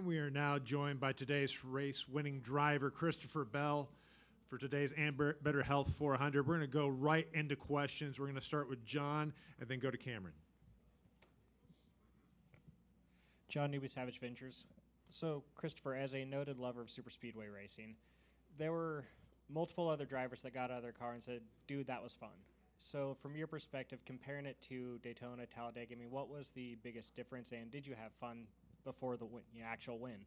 we are now joined by today's race-winning driver, Christopher Bell, for today's And Better Health 400. We're going to go right into questions. We're going to start with John and then go to Cameron. John Newby, Savage Ventures. So, Christopher, as a noted lover of super speedway racing, there were multiple other drivers that got out of their car and said, dude, that was fun. So, from your perspective, comparing it to Daytona, Talladega, I mean, what was the biggest difference, and did you have fun before the actual win?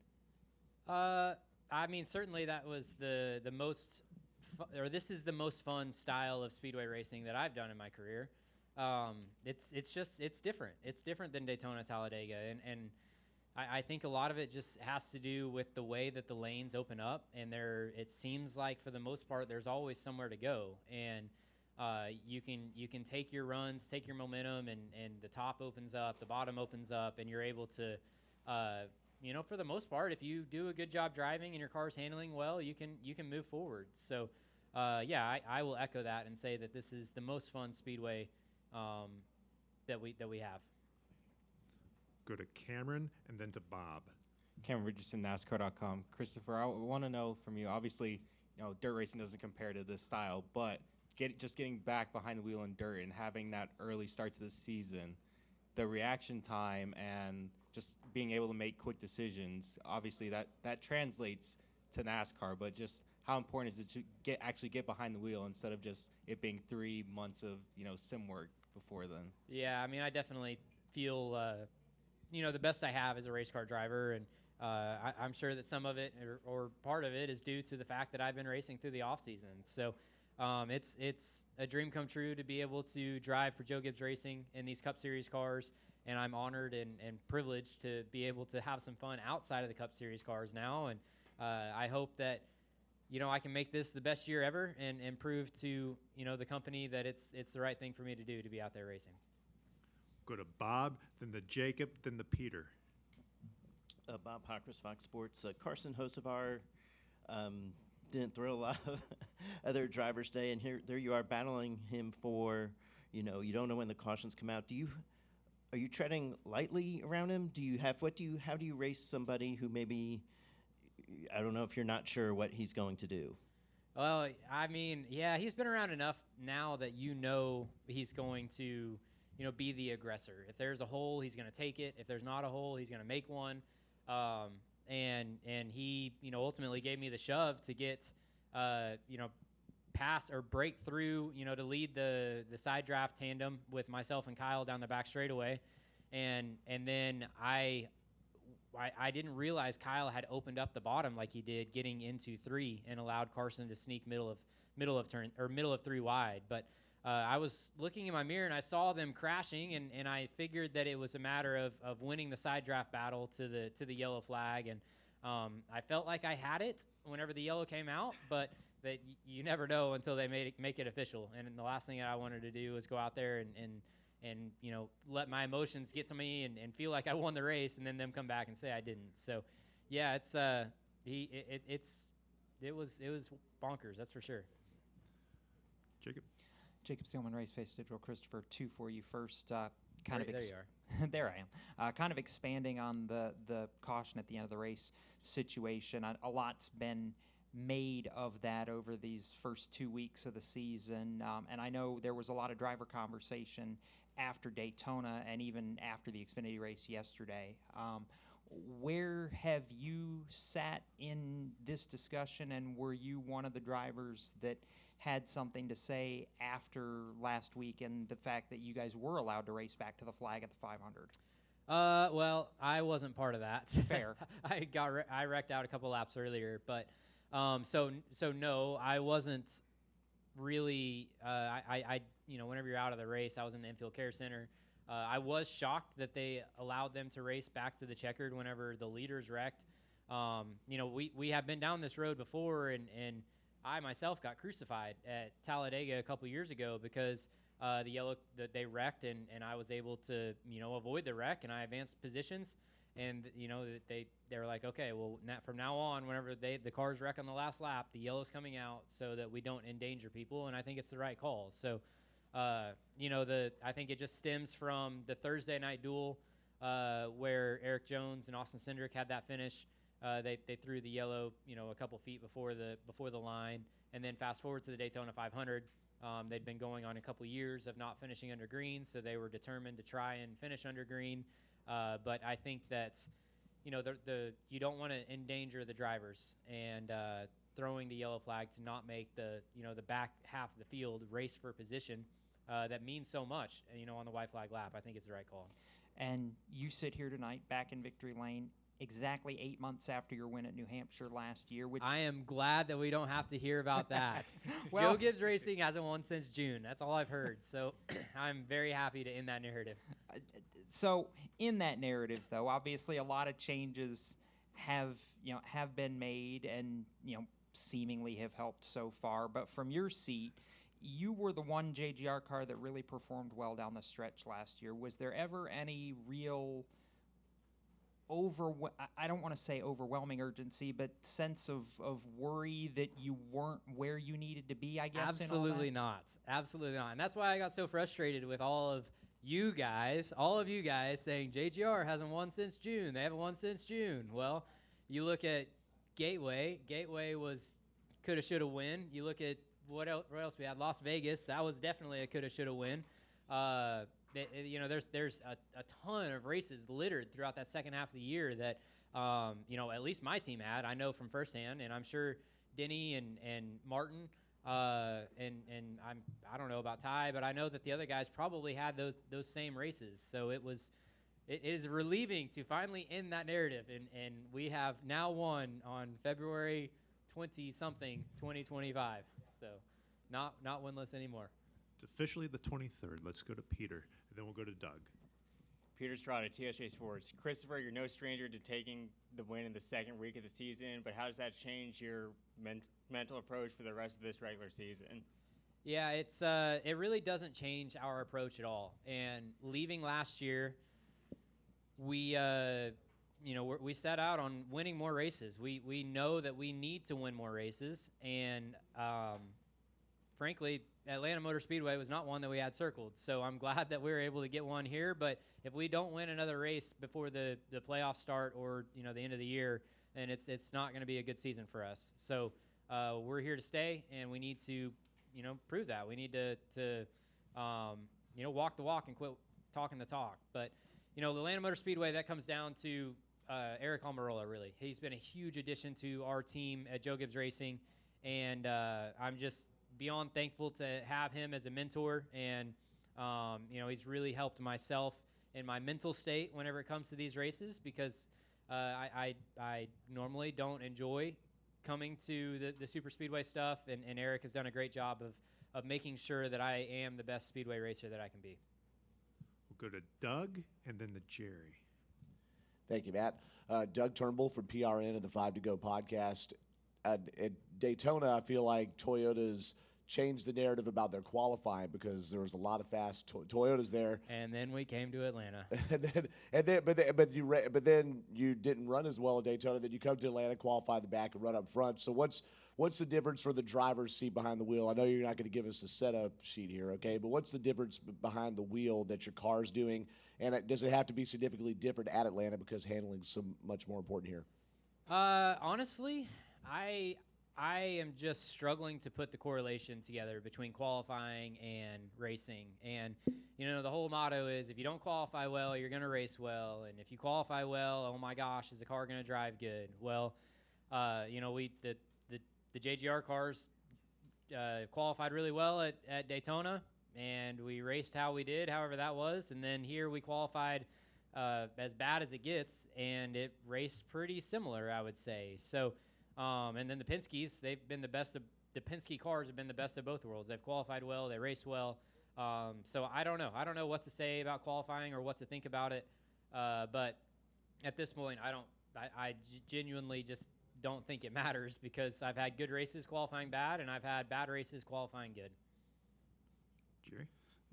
I mean, certainly that was the most, this is the most fun style of speedway racing that I've done in my career. It's different. It's different than Daytona, Talladega, and I think a lot of it just has to do with the way that the lanes open up, and it seems like for the most part there's always somewhere to go, and you can take your runs, take your momentum, and the top opens up, the bottom opens up, and you're able to, for the most part, if you do a good job driving and your car's handling well, you can move forward. So, I will echo that and say that this is the most fun speedway that we have. Go to Cameron and then to Bob. Cameron Richardson, NASCAR.com. Christopher, I want to know from you, obviously, dirt racing doesn't compare to this style, but just getting back behind the wheel in dirt and having that early start to the season, the reaction time and just being able to make quick decisions, obviously that translates to NASCAR, but just how important is it to actually get behind the wheel instead of just it being 3 months of sim work before then? Yeah, I mean, I definitely feel the best I have as a race car driver, and I'm sure that some of it or part of it is due to the fact that I've been racing through the off season. So it's a dream come true to be able to drive for Joe Gibbs Racing in these Cup Series cars, and I'm honored and privileged to be able to have some fun outside of the Cup Series cars now, and I hope that I can make this the best year ever and prove to the company that it's the right thing for me to do, to be out there racing. Go to Bob, then the Jacob, then the Peter. Bob Hockers, Fox Sports. Carson Hocevar didn't throw a lot of other drivers today, and there you are battling him for, you don't know when the cautions come out. Are you treading lightly around him? How do you race somebody who maybe, I don't know if you're not sure what he's going to do? Well, I mean, yeah, he's been around enough now that he's going to be the aggressor. If there's a hole, he's going to take it. If there's not a hole, he's going to make one. And he, ultimately gave me the shove to get, pass or break through, to lead the side draft tandem with myself and Kyle down the back straightaway. And then I didn't realize Kyle had opened up the bottom like he did getting into 3 and allowed Carson to sneak middle of 3 wide. But I was looking in my mirror and I saw them crashing, and I figured that it was a matter of winning the side draft battle to the yellow flag, and I felt like I had it whenever the yellow came out, but that you never know until they make it official. And the last thing that I wanted to do was go out there and let my emotions get to me and feel like I won the race, and then them come back and say I didn't. So yeah, it was bonkers, that's for sure. Jacob Steelman, Race Face Digital. Christopher, 2 for you first. There you are. There I am. Kind of expanding on the caution at the end of the race situation. A lot's been made of that over these first 2 weeks of the season, and I know there was a lot of driver conversation after Daytona and even after the Xfinity race yesterday. Where have you sat in this discussion, and were you one of the drivers that had something to say after last week and the fact that you guys were allowed to race back to the flag at the 500? Well, I wasn't part of that. Fair. I wrecked out a couple laps earlier, but so no, I wasn't really. Whenever you're out of the race, I was in the infield care center. I was shocked that they allowed them to race back to the checkered whenever the leaders wrecked. We have been down this road before, and I myself got crucified at Talladega a couple years ago because they wrecked, and I was able to avoid the wreck, and I advanced positions, and they were like, okay, well from now on, whenever the cars wreck on the last lap, the yellow's coming out so that we don't endanger people, and I think it's the right call. So I think it just stems from the Thursday night duel where Eric Jones and Austin Cindric had that finish. They threw the yellow, a couple feet before the line, and then fast forward to the Daytona 500. They'd been going on a couple years of not finishing under green, so they were determined to try and finish under green. But I think that, you don't want to endanger the drivers, and throwing the yellow flag to not make the back half of the field race for position that means so much, on the white flag lap. I think it's the right call. And you sit here tonight back in victory lane exactly 8 months after your win at New Hampshire last year. Which I am glad that we don't have to hear about that. Well, Joe Gibbs Racing hasn't won since June. That's all I've heard. So I'm very happy to end that narrative. So in that narrative, though, obviously a lot of changes have been made and seemingly have helped so far. But from your seat, you were the one JGR car that really performed well down the stretch last year. Was there ever any real I don't want to say overwhelming urgency, but sense of worry that you weren't where you needed to be, I guess? Absolutely not. Absolutely not. And that's why I got so frustrated with all of you guys saying JGR hasn't won since June. They haven't won since June. Well, you look at Gateway. Gateway was coulda, shoulda win. You look at what else we had? Las Vegas. That was definitely a coulda, shoulda win. There's a ton of races littered throughout that second half of the year that, at least my team had. I know from firsthand, and I'm sure Denny and Martin, and I don't know about Ty, but I know that the other guys probably had those same races. So it is relieving to finally end that narrative, and we have now won on February 20-something, 2025. So not winless anymore. It's officially the 23rd. Let's go to Peter, and then we'll go to Doug. Peter Strada, TSJ Sports. Christopher, you're no stranger to taking the win in the second week of the season, but how does that change your mental approach for the rest of this regular season? Yeah, it really doesn't change our approach at all. And leaving last year, we set out on winning more races. We know that we need to win more races, and frankly, Atlanta Motor Speedway was not one that we had circled. So I'm glad that we were able to get one here. But if we don't win another race before the playoffs start or the end of the year, then it's not going to be a good season for us. So we're here to stay, and we need to prove that. We need to walk the walk and quit talking the talk. But the Atlanta Motor Speedway, that comes down to Eric Almirola. Really, he's been a huge addition to our team at Joe Gibbs Racing, and I'm just beyond thankful to have him as a mentor, and he's really helped myself in my mental state whenever it comes to these races, because I normally don't enjoy coming to the super speedway stuff, and Eric has done a great job of making sure that I am the best speedway racer that I can be. We'll go to Doug and then the Jerry. Thank you, Matt. Doug Turnbull from PRN and the 5 to Go podcast. At Daytona, I feel like Toyota's changed the narrative about their qualifying, because there was a lot of fast Toyotas there. And then we came to Atlanta. but then you didn't run as well at Daytona. Then you come to Atlanta, qualify the back, and run up front. So what's the difference for the driver's seat behind the wheel? I know you're not going to give us a setup sheet here, okay? But what's the difference behind the wheel that your car's doing? And does it have to be significantly different at Atlanta because handling's so much more important here? Honestly, I am just struggling to put the correlation together between qualifying and racing. And, the whole motto is if you don't qualify well, you're going to race well. And if you qualify well, oh my gosh, is the car going to drive good? Well, the JGR cars qualified really well at Daytona, and we raced how we did, however that was. And then here we qualified as bad as it gets, and it raced pretty similar, I would say. So, and then the Penske's, the Penske cars have been the best of both worlds. They've qualified well, they race well. So I don't know. I don't know what to say about qualifying or what to think about it. But at this point, I genuinely just don't think it matters, because I've had good races qualifying bad, and I've had bad races qualifying good.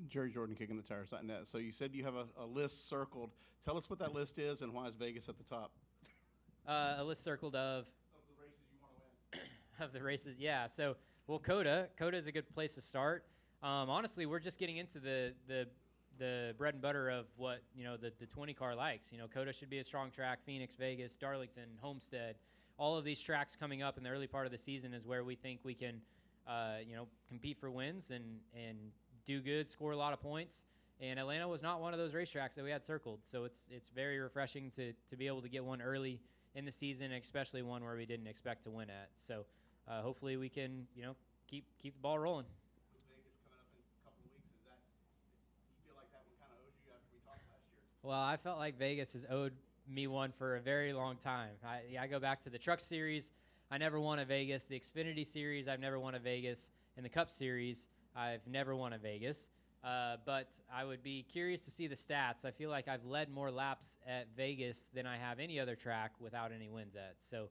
Jerry Jordan, kicking the tires.net. So you said you have a list circled. Tell us what that list is and why is Vegas at the top? A list circled of the races you want to win. Of the races, yeah. So, well, Coda is a good place to start. Honestly, we're just getting into the the bread and butter of what the 20 car likes. COTA should be a strong track. Phoenix, Vegas, Darlington, Homestead, all of these tracks coming up in the early part of the season is where we think we can compete for wins and do good, score a lot of points. And Atlanta was not one of those racetracks that we had circled, so it's very refreshing to be able to get one early in the season, especially one where we didn't expect to win at. So hopefully we can keep the ball rolling. With Vegas coming up in a couple of weeks, do you feel like that one kind of owed you after we talked last year? Well, I felt like Vegas has owed me one for a very long time. I go back to the Truck Series. I never won at Vegas. The Xfinity Series, I've never won at Vegas. And the Cup Series, I've never won at Vegas. But I would be curious to see the stats. I feel like I've led more laps at Vegas than I have any other track without any wins at. So,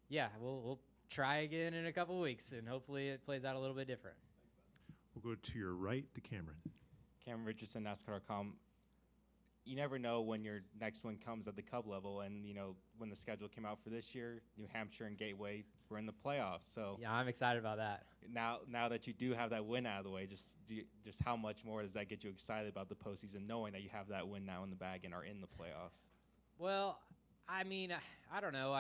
yeah, we'll try again in a couple weeks, and hopefully it plays out a little bit different. We'll go to your right to Cameron. Cameron Richardson, NASCAR.com. You never know when your next one comes at the Cub level, and when the schedule came out for this year, New Hampshire and Gateway were in the playoffs. So yeah, I'm excited about that. Now that you do have that win out of the way, just how much more does that get you excited about the postseason, knowing that you have that win now in the bag and are in the playoffs? Well, I mean, I don't know.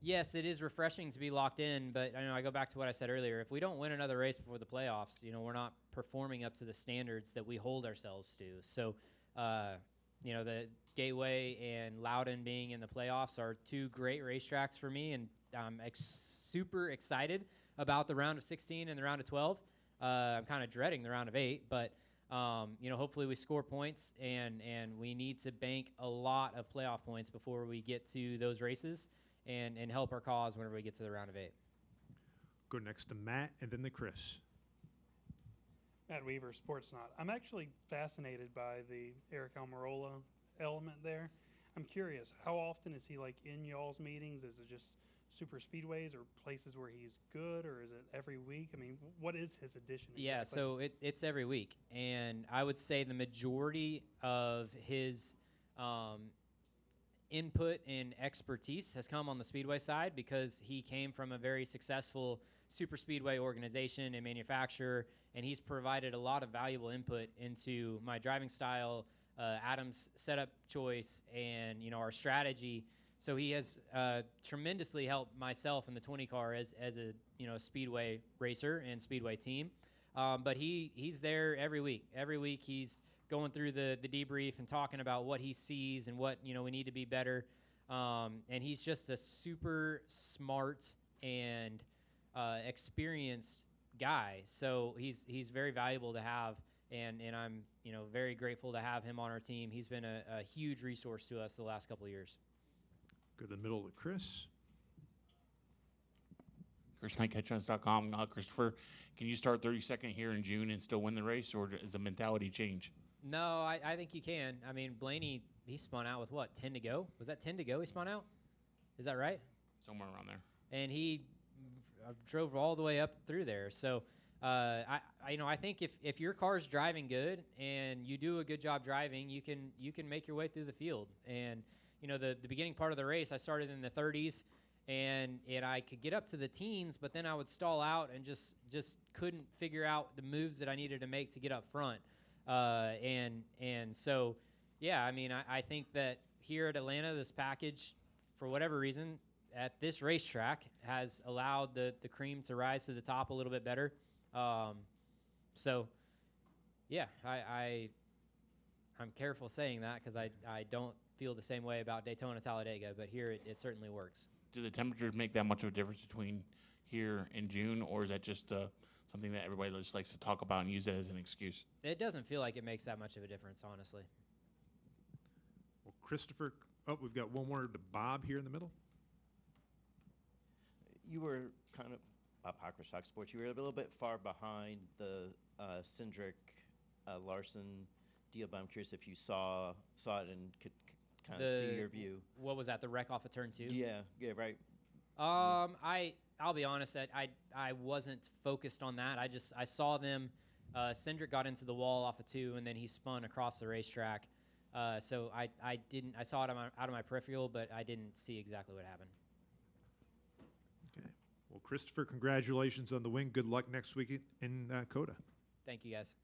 Yes, it is refreshing to be locked in, but I go back to what I said earlier. If we don't win another race before the playoffs, we're not performing up to the standards that we hold ourselves to. So, the Gateway and Loudon being in the playoffs are two great racetracks for me, and I'm super excited about the round of 16 and the round of 12. I'm kind of dreading the round of 8, but hopefully we score points, and we need to bank a lot of playoff points before we get to those races and help our cause whenever we get to the round of 8. Go next to Matt and then to Chris. Matt Weaver, Sportsnaut. I'm actually fascinated by the Eric Almirola element there. I'm curious, how often is he in y'all's meetings? Is it just super speedways or places where he's good, or is it every week? I mean, what is his addition exactly? Yeah, so it's every week, and I would say the majority of his input and expertise has come on the speedway side because he came from a very successful super speedway organization and manufacturer, and he's provided a lot of valuable input into my driving style, Adam's setup choice, and our strategy. So he has tremendously helped myself in the 20 car as a speedway racer and speedway team. But he's there every week. Every week he's going through the debrief and talking about what he sees and what we need to be better. And he's just a super smart and experienced guy. So he's very valuable to have, and I'm very grateful to have him on our team. He's been a huge resource to us the last couple of years. Go to the middle to Chris. ChrisKnightCatchruns.com. Christopher, can you start 32nd here in June and still win the race, or does the mentality change? No, I think you can. I mean, Blaney, he spun out with what, 10 to go? Was that 10 to go he spun out? Is that right? Somewhere around there. And he drove all the way up through there. So, I think if your car's driving good and you do a good job driving, you can make your way through the field. And the beginning part of the race, I started in the 30s, and I could get up to the teens, but then I would stall out and just couldn't figure out the moves that I needed to make to get up front. And so, yeah, I mean, I think that here at Atlanta, this package, for whatever reason, at this racetrack has allowed the cream to rise to the top a little bit better. So, yeah, I'm careful saying that because I don't feel the same way about Daytona Talladega, but here it certainly works. Do the temperatures make that much of a difference between here and June, or is that just something that everybody just likes to talk about and use it as an excuse? It doesn't feel like it makes that much of a difference, honestly. Well, Christopher, we've got one more to Bob here in the middle. You were kind of, Parker Stock Sports, you were a little bit far behind the Cindric Larson deal, but I'm curious if you saw it and could kind of see your view. What was that, the wreck off of turn 2? Yeah, right. I'll be honest, I wasn't focused on that. I saw them. Cindric got into the wall off of 2, and then he spun across the racetrack. So I saw it out of my peripheral, but I didn't see exactly what happened. Okay. Well, Christopher, congratulations on the win. Good luck next week in COTA. Thank you, guys.